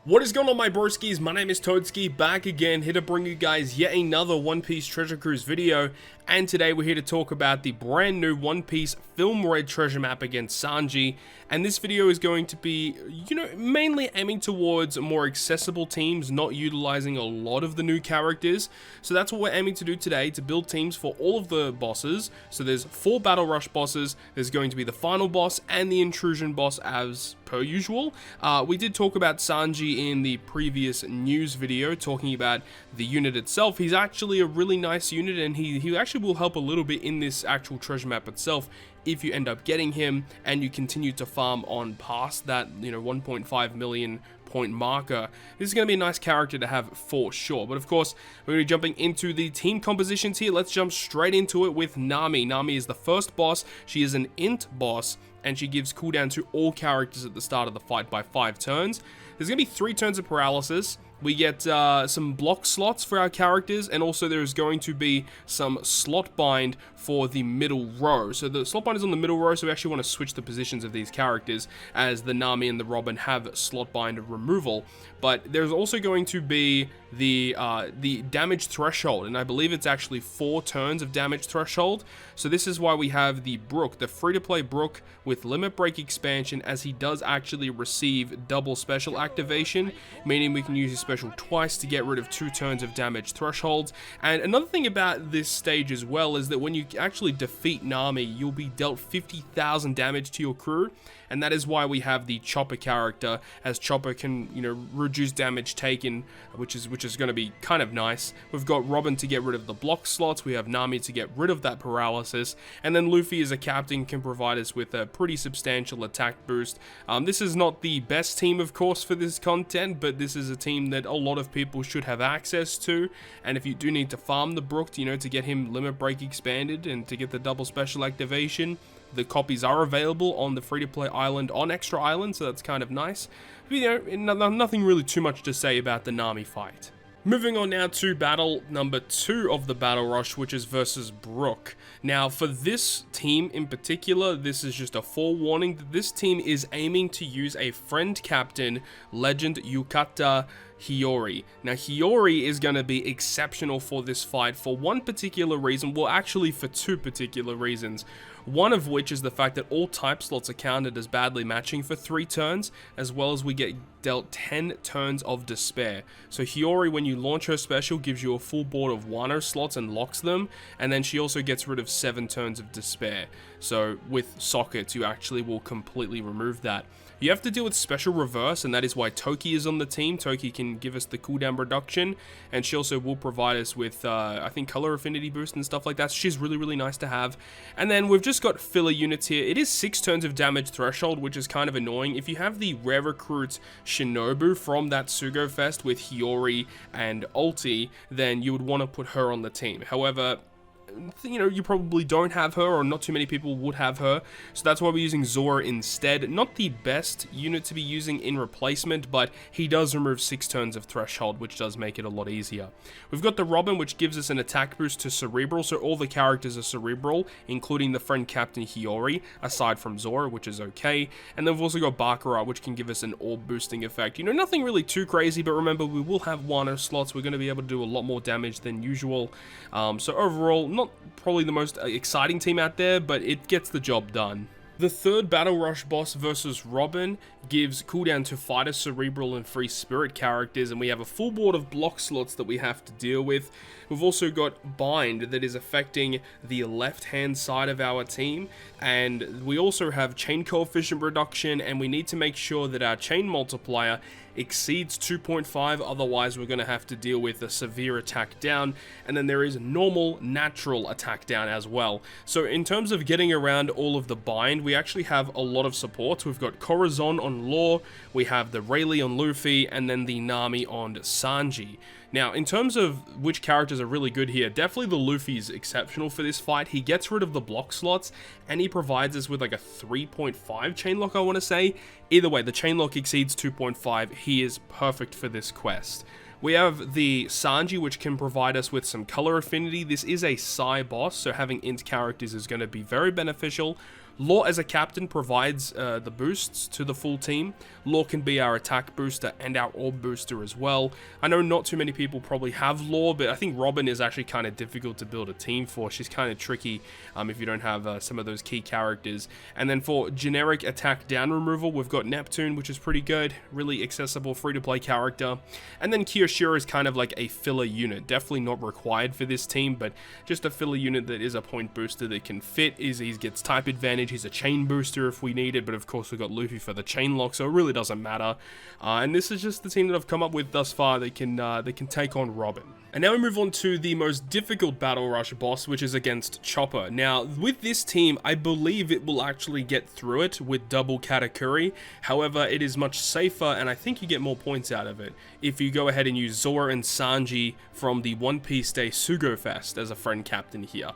What is going on, my broskiis? My name is Toadskii, back again, here to bring you guys yet another One Piece Treasure Cruise video, and today we're here to talk about the brand new One Piece Film Raid treasure map against Sanji, and this video is going to be, mainly aiming towards more accessible teams, not utilizing a lot of the new characters, so that's what we're aiming to do today, to build teams for all of the bosses. So there's 4 Battle Rush bosses, there's going to be the final boss, and the Intrusion boss as per usual. We did talk about Sanji in the previous news video, talking about the unit itself. He's actually a really nice unit, and he actually will help a little bit in this actual treasure map itself if you end up getting him and you continue to farm on past that 1.5 million point marker. This is going to be a nice character to have for sure. But of course, we're going to be jumping into the team compositions here. Let's jump straight into it with Nami. Nami is the first boss. She is an int boss, and she gives cooldown to all characters at the start of the fight by 5 turns. There's going to be 3 turns of paralysis. We get some block slots for our characters, and also there's going to be some slot bind for the middle row. So the slot bind is on the middle row, so we actually want to switch the positions of these characters, as the Nami and the Robin have slot bind removal. But there's also going to be the damage threshold, and I believe it's actually 4 turns of damage threshold. So this is why we have the Brook, the free-to-play Brook with limit break expansion, as he does actually receive double special activation, meaning we can use his special twice to get rid of 2 turns of damage thresholds. And another thing about this stage as well is that when you actually defeat Nami, you'll be dealt 50,000 damage to your crew, and that is why we have the Chopper character, as Chopper can reduce damage taken, which is going to be kind of nice. We've got Robin to get rid of the block slots, we have Nami to get rid of that paralysis, and then Luffy as a captain can provide us with a pretty substantial attack boost. This is not the best team, of course, for this content, but this is a team that a lot of people should have access to, and if you do need to farm the Brook, to get him limit break expanded and to get the double special activation, the copies are available on the free-to-play island on Extra Island, so that's kind of nice. But, nothing really too much to say about the Nami fight. Moving on now to battle number 2 of the Battle Rush, which is versus Brook. Now, for this team in particular, this is just a forewarning that this team is aiming to use a friend captain, Legend Yukata Hiyori. Now, Hiyori is going to be exceptional for this fight for one particular reason, well, actually for 2 particular reasons. One of which is the fact that all type slots are counted as badly matching for 3 turns, as well as we get dealt 10 turns of despair. So Hiyori, when you launch her special, gives you a full board of Wano slots and locks them, and then she also gets rid of 7 turns of despair. So with sockets, you actually will completely remove that. You have to deal with special reverse, and that is why Toki is on the team. Toki can give us the cooldown reduction, and she also will provide us with, I think, color affinity boost and stuff like that. So she's really, really nice to have. And then we've just got filler units here. It is 6 turns of damage threshold, which is kind of annoying. If you have the rare recruit Shinobu from that Sugo Fest with Hiyori and Ulti, then you would want to put her on the team. However, you probably don't have her, or not too many people would have her, so that's why we're using Zora instead. Not the best unit to be using in replacement, but he does remove 6 turns of threshold, which does make it a lot easier. We've got the Robin, which gives us an attack boost to Cerebral, so all the characters are Cerebral, including the friend captain Hiyori, aside from Zora, which is okay. And then we've also got Baccarat, which can give us an orb boosting effect. Nothing really too crazy, but remember, we will have Wano slots. We're going to be able to do a lot more damage than usual. So overall, not probably the most exciting team out there, but it gets the job done. The 3rd Battle Rush boss versus Robin gives cooldown to Fighter, Cerebral, and Free Spirit characters, and we have a full board of block slots that we have to deal with. We've also got Bind that is affecting the left-hand side of our team, and we also have Chain Coefficient reduction, and we need to make sure that our Chain Multiplier exceeds 2.5, otherwise we're going to have to deal with a severe attack down, and then there is normal natural attack down as well. So in terms of getting around all of the bind, we actually have a lot of supports. We've got Corazon on Law, we have the Rayleigh on Luffy, and then the Nami on Sanji. Now, in terms of which characters are really good here, definitely the Luffy's exceptional for this fight. He gets rid of the block slots, and he provides us with like a 3.5 chain lock, I want to say. Either way, the chain lock exceeds 2.5. He is perfect for this quest. We have the Sanji, which can provide us with some color affinity. This is a Psy boss, so having int characters is going to be very beneficial. Law as a captain provides the boosts to the full team. Law can be our attack booster and our orb booster as well. I know not too many people probably have Law, but I think Robin is actually kind of difficult to build a team for. She's kind of tricky if you don't have some of those key characters. And then for generic attack down removal, we've got Neptune, which is pretty good, really accessible, free-to-play character. And then Kyoshiro is kind of like a filler unit, definitely not required for this team, but just a filler unit that is a point booster that can fit. He gets type advantage, he's a chain booster if we need it, but of course we've got Luffy for the chain lock, so it really doesn't matter. And this is just the team that I've come up with thus far that can take on Robin. And now we move on to the most difficult Battle Rush boss, which is against Chopper. Now, with this team, I believe it will actually get through it with double Katakuri. However, it is much safer, and I think you get more points out of it if you go ahead and use Zoro and Sanji from the One Piece Day Sugo Fest as a friend captain here.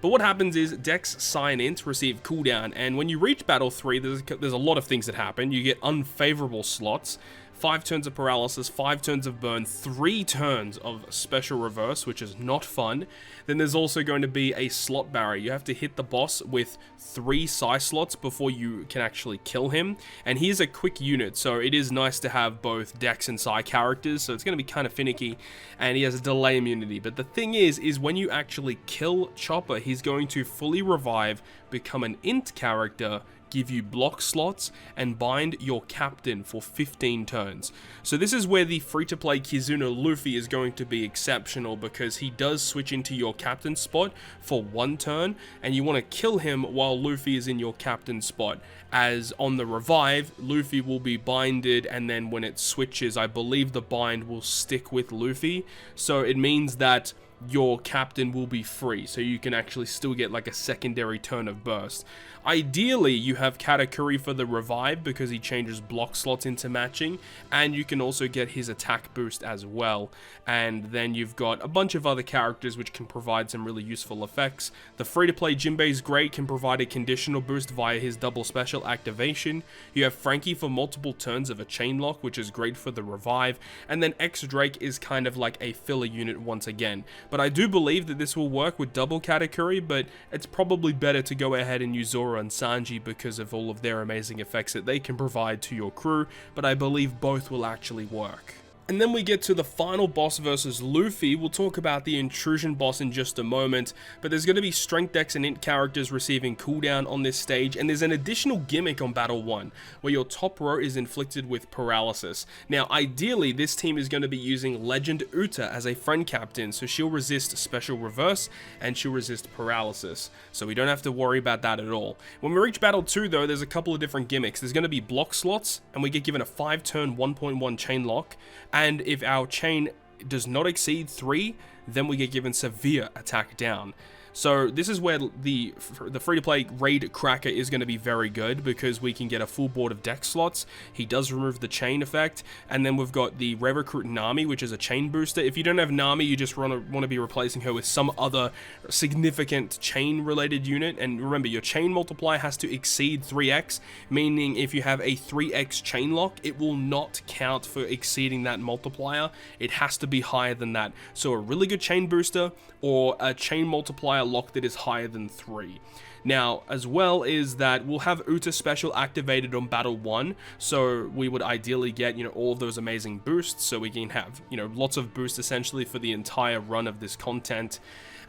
But what happens is Dex Sign Int receive cooldown, and when you reach Battle 3, there's a lot of things that happen. You get unfavorable slots, 5 turns of paralysis, 5 turns of burn, 3 turns of special reverse, which is not fun. Then there's also going to be a slot barrier. You have to hit the boss with 3 Psy slots before you can actually kill him. And he's a quick unit, so it is nice to have both Dex and Psy characters, so it's going to be kind of finicky. And he has a delay immunity. But the thing is when you actually kill Chopper, he's going to fully revive, become an int character, give you block slots, and bind your captain for 15 turns. So this is where the free-to-play Kizuna Luffy is going to be exceptional, because he does switch into your captain spot for 1 turn, and you want to kill him while Luffy is in your captain spot. As on the revive, Luffy will be binded, and then when it switches, I believe the bind will stick with Luffy. So it means that your captain will be free, so you can actually still get like a secondary turn of burst. Ideally, you have Katakuri for the revive because he changes block slots into matching, and you can also get his attack boost as well. And then you've got a bunch of other characters which can provide some really useful effects. The free-to-play Jinbei is great, can provide a conditional boost via his double special activation. You have Frankie for multiple turns of a chain lock, which is great for the revive. And then X Drake is kind of like a filler unit once again. But I do believe that this will work with double Katakuri, but it's probably better to go ahead and use Zoro and Sanji because of all of their amazing effects that they can provide to your crew, but I believe both will actually work. And then we get to the final boss versus Luffy. We'll talk about the Intrusion boss in just a moment, but there's going to be Strength Dex and Int characters receiving cooldown on this stage, and there's an additional gimmick on Battle 1, where your top row is inflicted with paralysis. Now, ideally, this team is going to be using Legend Uta as a friend captain, so she'll resist special reverse, and she'll resist paralysis, so we don't have to worry about that at all. When we reach Battle 2, though, there's a couple of different gimmicks. There's going to be block slots, and we get given a 5-turn 1.1 chain lock, and if our chain does not exceed 3, then we get given severe attack down. So this is where the free-to-play Raid Cracker is going to be very good, because we can get a full board of dex slots. He does remove the chain effect, and then we've got the Rare Recruit Nami, which is a chain booster. If you don't have Nami, you just want to be replacing her with some other significant chain-related unit. And remember, your chain multiplier has to exceed 3x, meaning if you have a 3x chain lock, it will not count for exceeding that multiplier. It has to be higher than that. So a really good chain booster or a chain multiplier lock that is higher than 3. Now, as well is that we'll have Uta special activated on Battle 1, so we would ideally get, all of those amazing boosts, so we can have, lots of boosts essentially for the entire run of this content.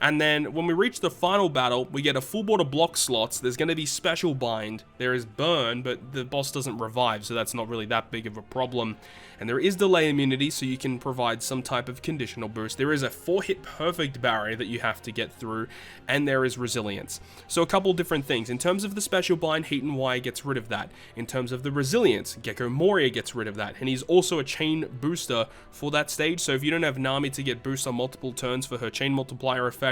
And then when we reach the final battle, we get a full board of block slots. There's going to be special bind. There is burn, but the boss doesn't revive, so that's not really that big of a problem. And there is delay immunity, so you can provide some type of conditional boost. There is a 4-hit perfect barrier that you have to get through, and there is resilience. So a couple different things. In terms of the special bind, Heat and Wire gets rid of that. In terms of the resilience, Gecko Moria gets rid of that. And he's also a chain booster for that stage, so if you don't have Nami to get boost on multiple turns for her chain multiplier effect,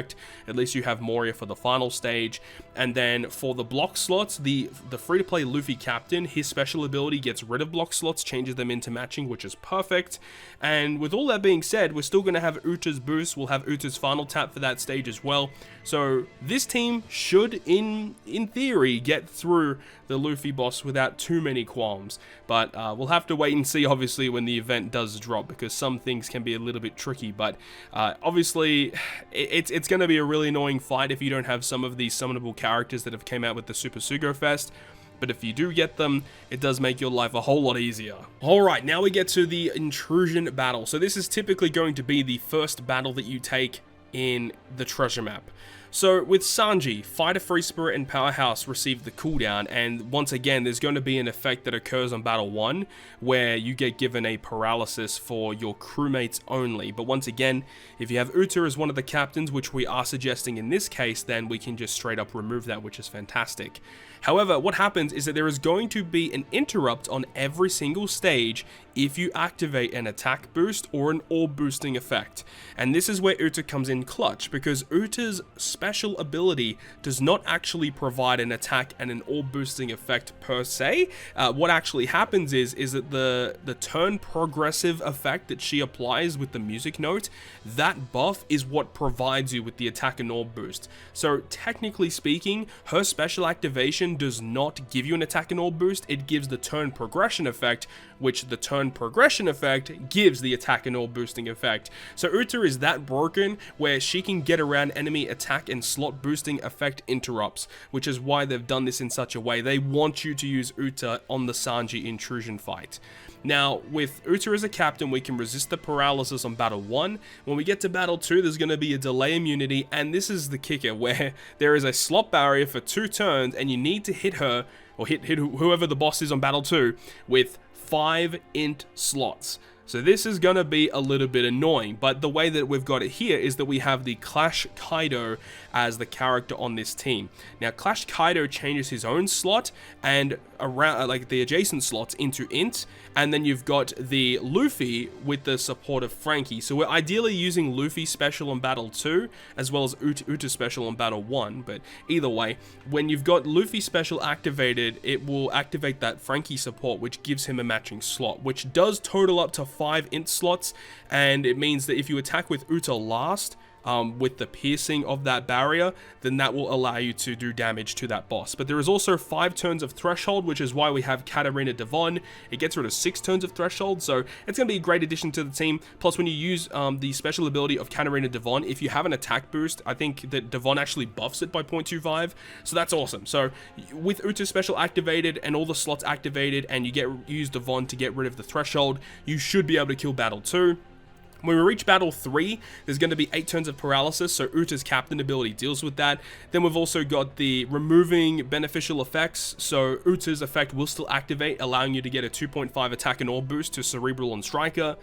at least you have Moria for the final stage. And then for the block slots, the free-to-play Luffy Captain, his special ability gets rid of block slots, changes them into matching, which is perfect. And with all that being said, we're still going to have Uta's boost. We'll have Uta's final tap for that stage as well. So this team should, in in theory, get through the Luffy boss without too many qualms. But we'll have to wait and see, obviously, when the event does drop, because some things can be a little bit tricky. But obviously, it's going to be a really annoying fight if you don't have some of these summonable characters that have came out with the Super Sugo Fest. But if you do get them, it does make your life a whole lot easier. Alright, now we get to the Intrusion battle. So this is typically going to be the first battle that you take in the treasure map. So with Sanji, Fighter, Free Spirit, and Powerhouse receive the cooldown, and once again there's going to be an effect that occurs on Battle 1 where you get given a paralysis for your crewmates only. But once again, if you have Uta as one of the captains, which we are suggesting in this case, then we can just straight up remove that, which is fantastic. However, what happens is that there is going to be an interrupt on every single stage if you activate an attack boost or an orb boosting effect. And this is where Uta comes in clutch, because Uta's special ability does not actually provide an attack and an orb boosting effect per se. What actually happens is that the turn progressive effect that she applies with the music note, that buff is what provides you with the attack and orb boost. So technically speaking, her special activation does not give you an attack and orb boost, it gives the turn progression effect, which the turn progression effect gives the attack and orb boosting effect. So Uta is that broken where she can get around enemy attack and slot boosting effect interrupts, which is why they've done this in such a way. They want you to use Uta on the Sanji Intrusion fight. Now, with Uta as a captain, we can resist the paralysis on Battle 1. When we get to Battle 2, there's going to be a delay immunity, and this is the kicker, where there is a slot barrier for 2 turns, and you need to hit her, or hit whoever the boss is on Battle 2, with 5 int slots. So this is going to be a little bit annoying, but the way that we've got it here is that we have the Clash Kaido as the character on this team. Now, Clash Kaido changes his own slot and around like the adjacent slots into int, and then you've got the Luffy with the support of Frankie. So we're ideally using Luffy special on Battle 2 as well as Uta special on Battle 1, but either way, when you've got Luffy special activated, it will activate that Frankie support, which gives him a matching slot, which does total up to 5 int slots, and it means that if you attack with Uta last, with the piercing of that barrier, then that will allow you to do damage to that boss. But there is also 5 turns of threshold, which is why we have Katarina Devon. It gets rid of 6 turns of threshold, so it's going to be a great addition to the team. Plus, when you use the special ability of Katarina Devon, if you have an attack boost, I think that Devon actually buffs it by 0.25, so that's awesome. So with Uta special activated and all the slots activated, and you use Devon to get rid of the threshold, you should be able to kill Battle 2. When we reach Battle 3, there's going to be 8 turns of paralysis, so Uta's captain ability deals with that. Then we've also got the removing beneficial effects, so Uta's effect will still activate, allowing you to get a 2.5 attack and orb boost to Cerebral and Striker.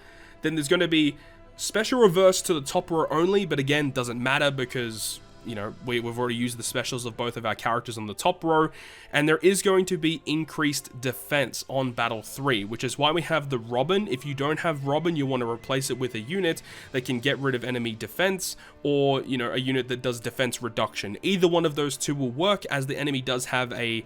Then there's going to be special reverse to the top row only, but again, doesn't matter because, you know, we've already used the specials of both of our characters on the top row, and there is going to be increased defense on Battle 3, which is why we have the Robin. If you don't have Robin, you want to replace it with a unit that can get rid of enemy defense, or, you know, a unit that does defense reduction. Either one of those two will work, as the enemy does have a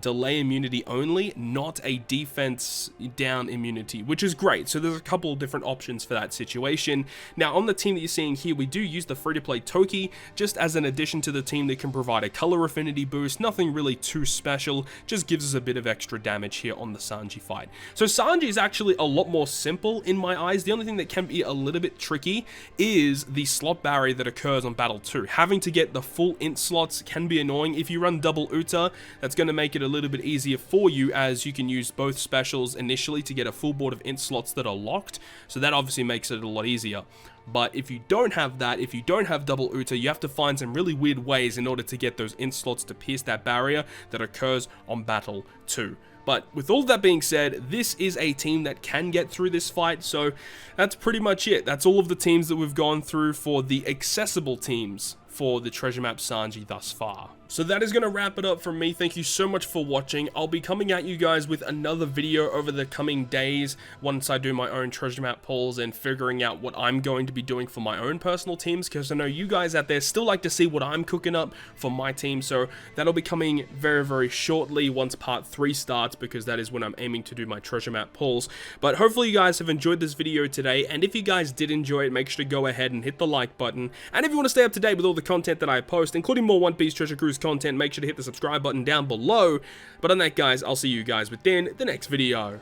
delay immunity only, not a defense down immunity, which is great. So there's a couple of different options for that situation. Now, on the team that you're seeing here, we do use the free-to-play Toki, just as an addition to the team that can provide a color affinity boost. Nothing really too special, just gives us a bit of extra damage here on the Sanji fight. So Sanji is actually a lot more simple in my eyes. The only thing that can be a little bit tricky is the slot barrier that occurs on Battle 2. Having to get the full int slots can be annoying. If you run double Uta, that's going to make it a little bit easier for you, as you can use both specials initially to get a full board of int slots that are locked, so that obviously makes it a lot easier. But if you don't have that, if you don't have double Uta, you have to find some really weird ways in order to get those int slots to pierce that barrier that occurs on Battle 2. But with all that being said, this is a team that can get through this fight, so that's pretty much it. That's all of the teams that we've gone through for the accessible teams for the treasure map Sanji thus far. So that is going to wrap it up from me. Thank you so much for watching. I'll be coming at you guys with another video over the coming days once I do my own treasure map pulls and figuring out what I'm going to be doing for my own personal teams, because I know you guys out there still like to see what I'm cooking up for my team. So that'll be coming very, very shortly once part 3 starts, because that is when I'm aiming to do my treasure map pulls. But hopefully you guys have enjoyed this video today, and if you guys did enjoy it, make sure to go ahead and hit the like button. And if you want to stay up to date with all the content that I post, including more One Piece Treasure Cruise content. Make sure to hit the subscribe button down below. But on that, guys, I'll see you guys within the next video.